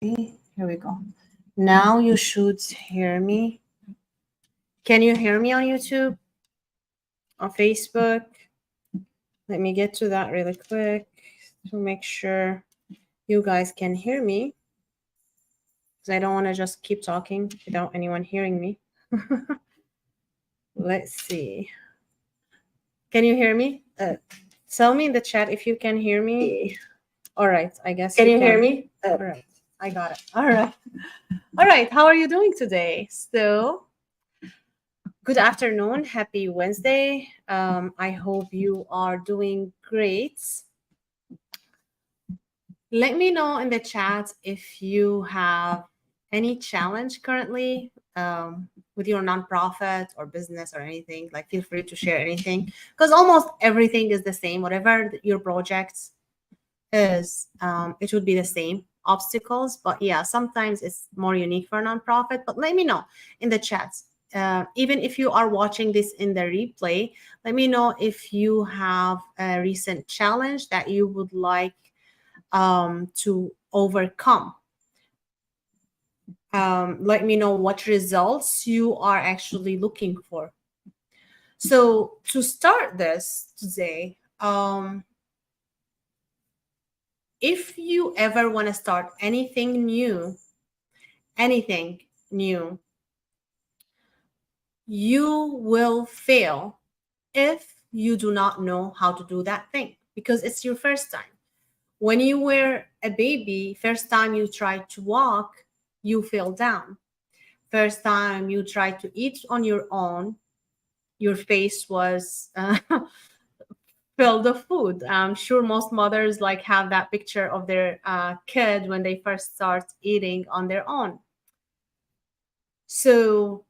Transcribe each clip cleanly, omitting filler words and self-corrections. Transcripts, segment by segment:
Here we go. Now you should hear me. Can you hear me on YouTube? On Facebook? Let me get to that really quick to make sure you guys can hear me, because I don't want to just keep talking without anyone hearing me. Let's see. Can you hear me? Tell me in the chat if you can hear me. All right, I guess Can you you can. hear me? All right, I got it. All right. All right, how are you doing today? So, good afternoon. Happy Wednesday. I hope you are doing great. Let me know in the chat if you have any challenge currently with your nonprofit or business or anything. Like, feel free to share anything, because almost everything is the same. Whatever your project is, it would be the same obstacles. But yeah, sometimes it's more unique for a nonprofit. But let me know in the chat. Even if you are watching this in the replay, let me know if you have a recent challenge that you would like to overcome. Let me know what results you are actually looking for. So to start this today, if you ever want to start anything new, you will fail if you do not know how to do that thing, because it's your first time. When you were a baby, first time you tried to walk, you fell down. First time you tried to eat on your own, your face was filled of food. I'm sure most mothers like have that picture of their kid when they first start eating on their own. So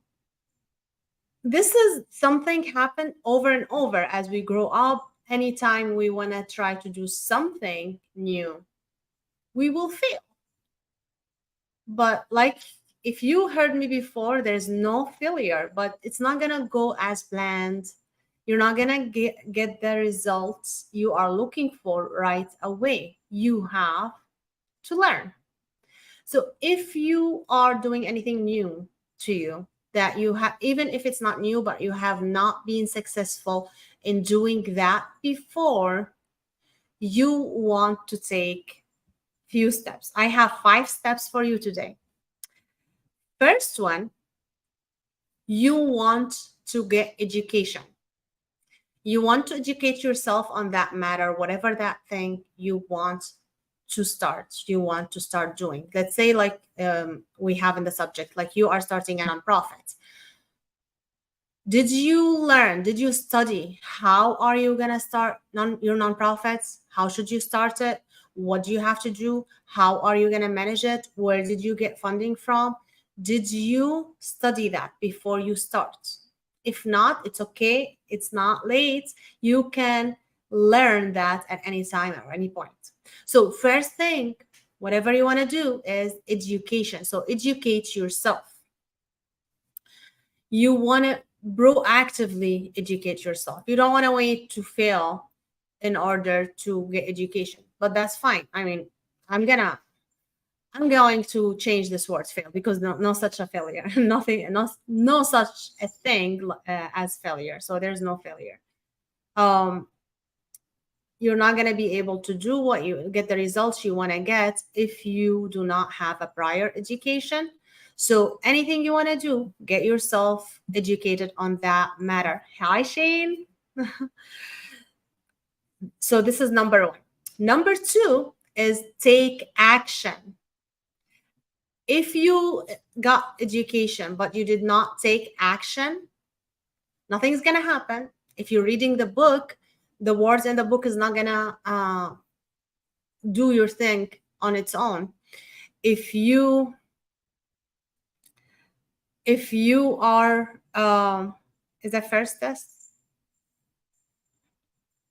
this is something happen over and over as we grow up. Anytime we want to try to do something new, we will fail. But like, if you heard me before, there's no failure, but it's not going to go as planned. You're not going to get the results you are looking for right away. You have to learn. So if you are doing anything new to you, that you have, even if it's not new, but you have not been successful in doing that before, you want to take few steps. I have 5 steps for you today. First one, you want to get education. You want to educate yourself on that matter, whatever that thing you want to start, you want to start doing. Let's say like we have in the subject, like you are starting a nonprofit. Did you learn, did you study, how are you going to start your nonprofits? How should you start it? What do you have to do? How are you going to manage it? Where did you get funding from? Did you study that before you start? If not, it's okay. It's not late. You can learn that at any time or any point. So first thing, whatever you want to do is education. So educate yourself. You want to proactively educate yourself. You don't want to wait to fail in order to get education, but that's fine. I mean, I'm going to change this word fail, because no such a failure, no such a thing as failure. So there's no failure. You're not going to be able to do what you get the results you want to get if you do not have a prior education. So anything you want to do, get yourself educated on that matter. Hi, Shane. So this is number 1. Number 2 is take action. If you got education, but you did not take action, nothing's going to happen. If you're reading the book, the words in the book is not going to do your thing on its own. If you are is that first test?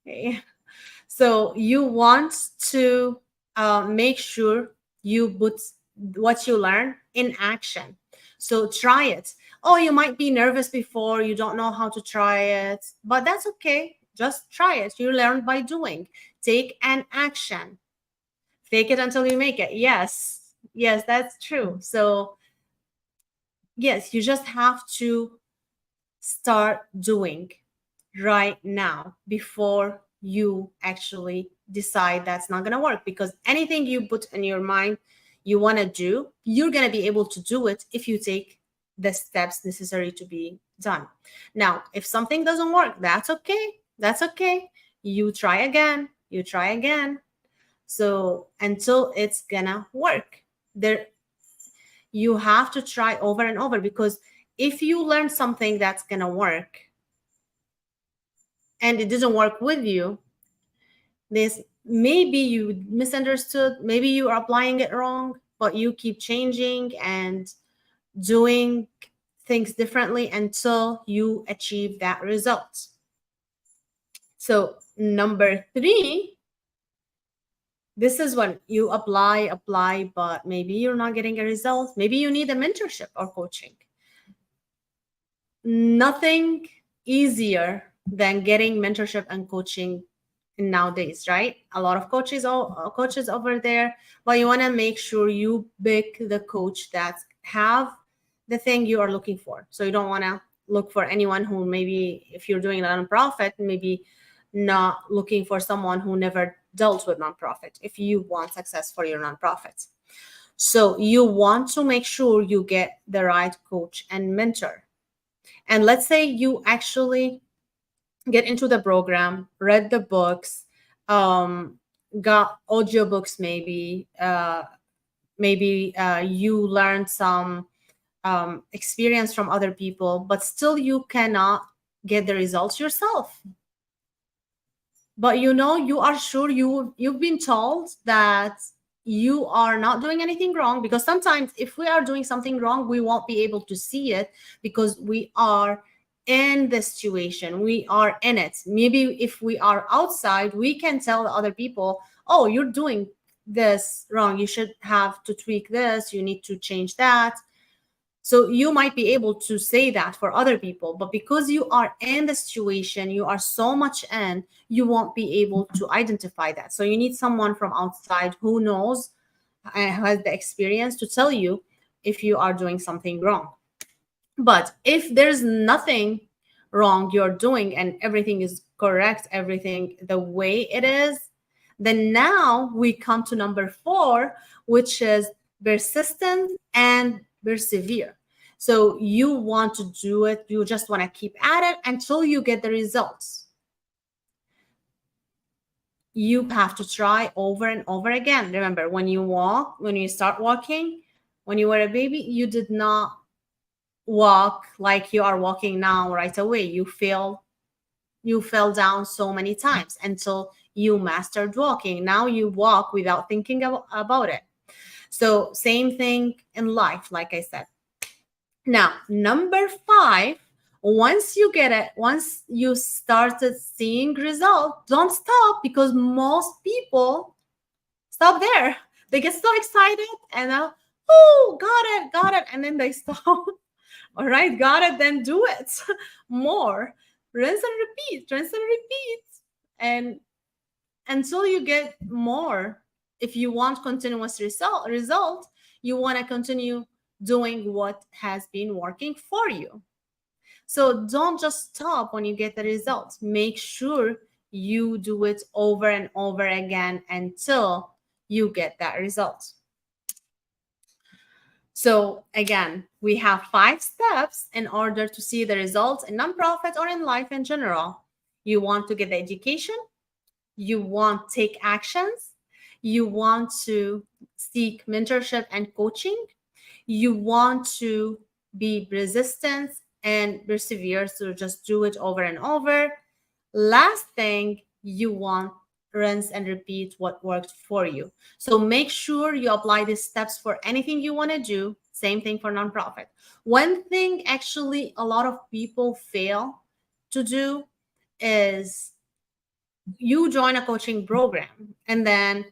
Okay. So you want to make sure you put what you learn in action. So try it. Oh, you might be nervous before, you don't know how to try it, but that's okay. Just try it. You learn by doing. Take an action. Fake it until you make it. Yes. Yes, that's true. So yes, you just have to start doing right now before you actually decide that's not going to work, because anything you put in your mind you want to do, you're going to be able to do it if you take the steps necessary to be done. Now if something doesn't work, that's okay, that's okay. You try again, you try again, so until it's gonna work. There, you have to try over and over, because if you learn something that's gonna work and it doesn't work with you, this maybe you misunderstood, maybe you are applying it wrong, but you keep changing and doing things differently until you achieve that result. So number 3, this is when you apply, but maybe you're not getting a result. Maybe you need a mentorship or coaching. Nothing easier than getting mentorship and coaching nowadays, right? A lot of coaches over there, but you want to make sure you pick the coach that have the thing you are looking for. So you don't want to look for anyone who, maybe if you're doing a nonprofit, maybe not looking for someone who never dealt with nonprofit if you want success for your nonprofit. So you want to make sure you get the right coach and mentor. And let's say you actually get into the program, read the books, got audiobooks, maybe you learned some experience from other people, but still you cannot get the results yourself. But you are sure, you've been told that you are not doing anything wrong, because sometimes if we are doing something wrong we won't be able to see it because we are in the situation, we are in it. Maybe if we are outside we can tell other people, oh, you're doing this wrong, you should have to tweak this, you need to change that. So you might be able to say that for other people, but because you are in the situation, you are so much in, you won't be able to identify that. So you need someone from outside who knows and has the experience to tell you if you are doing something wrong. But if there's nothing wrong you're doing and everything is correct, everything the way it is, then now we come to number 4, which is persistent and persevere. So you want to do it, you just want to keep at it until you get the results. You have to try over and over again. Remember, when you start walking, when you were a baby, you did not walk like you are walking now right away. You fell down so many times until you mastered walking. Now you walk without thinking about it. So same thing in life, like I said. Now, number 5, once you get it, once you started seeing results, don't stop, because most people stop there. They get so excited and oh, got it, and then they stop. All right, got it, then do it more. Rinse and repeat, and until you get more. If you want continuous result, you want to continue doing what has been working for you. So don't just stop when you get the results. Make sure you do it over and over again until you get that result. So again, we have 5 steps in order to see the results in nonprofit or in life in general. You want to get the education, you want to take actions, you want to seek mentorship and coaching, you want to be resistant and persevere, so just do it over and over. Last thing, you want rinse and repeat what worked for you. So make sure you apply these steps for anything you want to do. Same thing for nonprofit. One thing actually a lot of people fail to do is you join a coaching program and then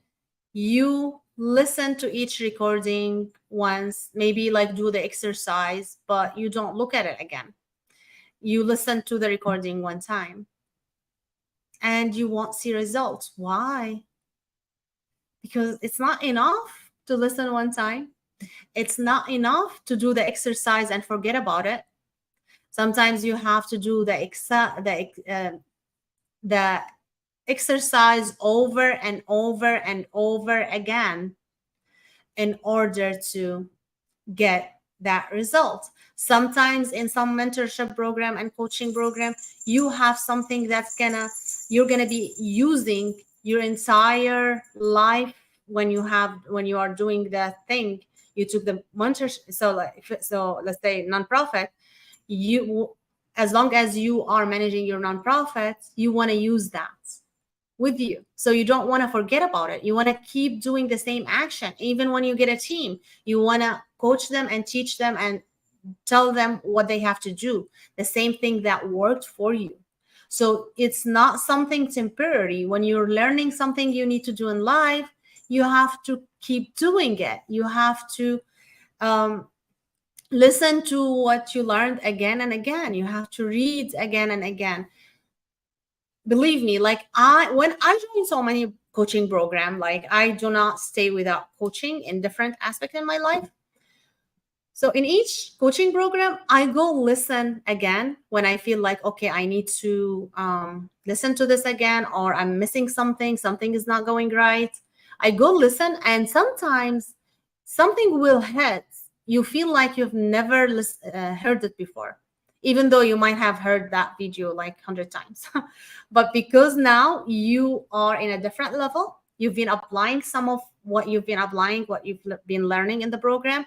you listen to each recording once, maybe like do the exercise, but you don't look at it again. You listen to the recording one time and you won't see results. Why? Because it's not enough. to listen one time. It's not enough to do the exercise and forget about it. Sometimes you have to do the exercise over and over and over again in order to get that result. Sometimes in some mentorship program and coaching program, you have something you're gonna be using your entire life when you are doing that thing. You took the mentorship. So let's say nonprofit. You, as long as you are managing your nonprofit, you want to use that with you. So you don't want to forget about it. You want to keep doing the same action. Even when you get a team, you want to coach them and teach them and tell them what they have to do. The same thing that worked for you. So it's not something temporary. When you're learning something you need to do in life, you have to keep doing it. You have to listen to what you learned again and again. You have to read again and again. Believe me, like when I join so many coaching program, like I do not stay without coaching in different aspects in my life. So in each coaching program, I go listen again when I feel like, okay, I need to listen to this again, or I'm missing something is not going right. I go listen, and sometimes something will hit. You feel like you've never heard it before, even though you might have heard that video like 100 times. But because now you are in a different level, you've been applying some of what you've been learning in the program.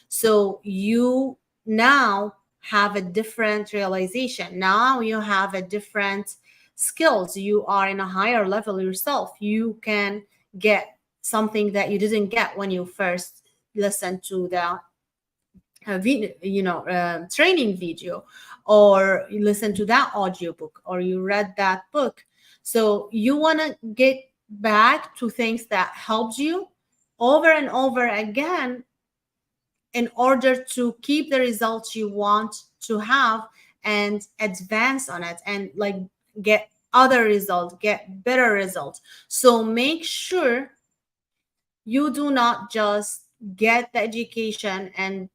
So you now have a different realization. Now you have a different skills. You are in a higher level yourself. You can get something that you didn't get when you first listened to the training video, or you listen to that audiobook, or you read that book. So you want to get back to things that helped you over and over again in order to keep the results you want to have and advance on it, and like get other results, get better results. So make sure you do not just get the education and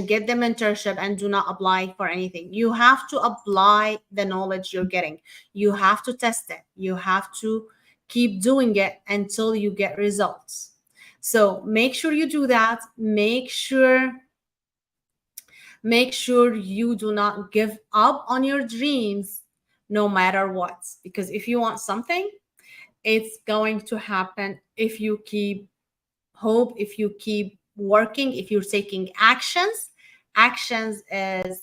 get the mentorship and do not apply for anything. You have to apply the knowledge you're getting. You have to test it. You have to keep doing it until you get results. So make sure you do that. Make sure you do not give up on your dreams no matter what. Because if you want something, it's going to happen if you keep hope, if you keep working, if you're taking actions. Action is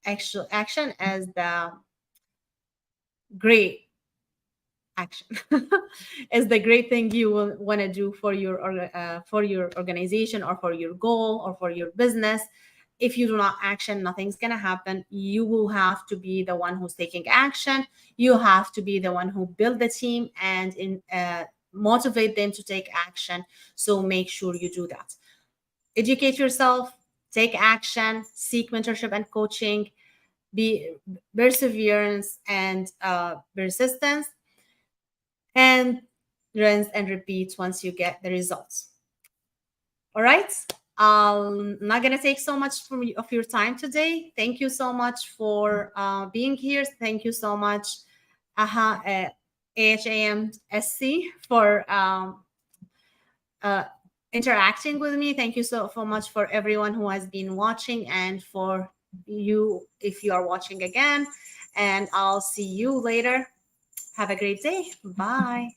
the great action is the great thing you will want to do for your organization, or for your goal, or for your business. If you do not action, nothing's going to happen. You will have to be the one who's taking action. You have to be the one who build the team and motivate them to take action. So make sure you do that. Educate yourself, take action, seek mentorship and coaching, be perseverance and persistence, and rinse and repeat once you get the results. All right. I'm not going to take so much of your time today. Thank you so much for being here. Thank you so much, AHAMSC, for interacting with me. Thank you so much for everyone who has been watching, and for you if you are watching again. And I'll see you later. Have a great day. Bye.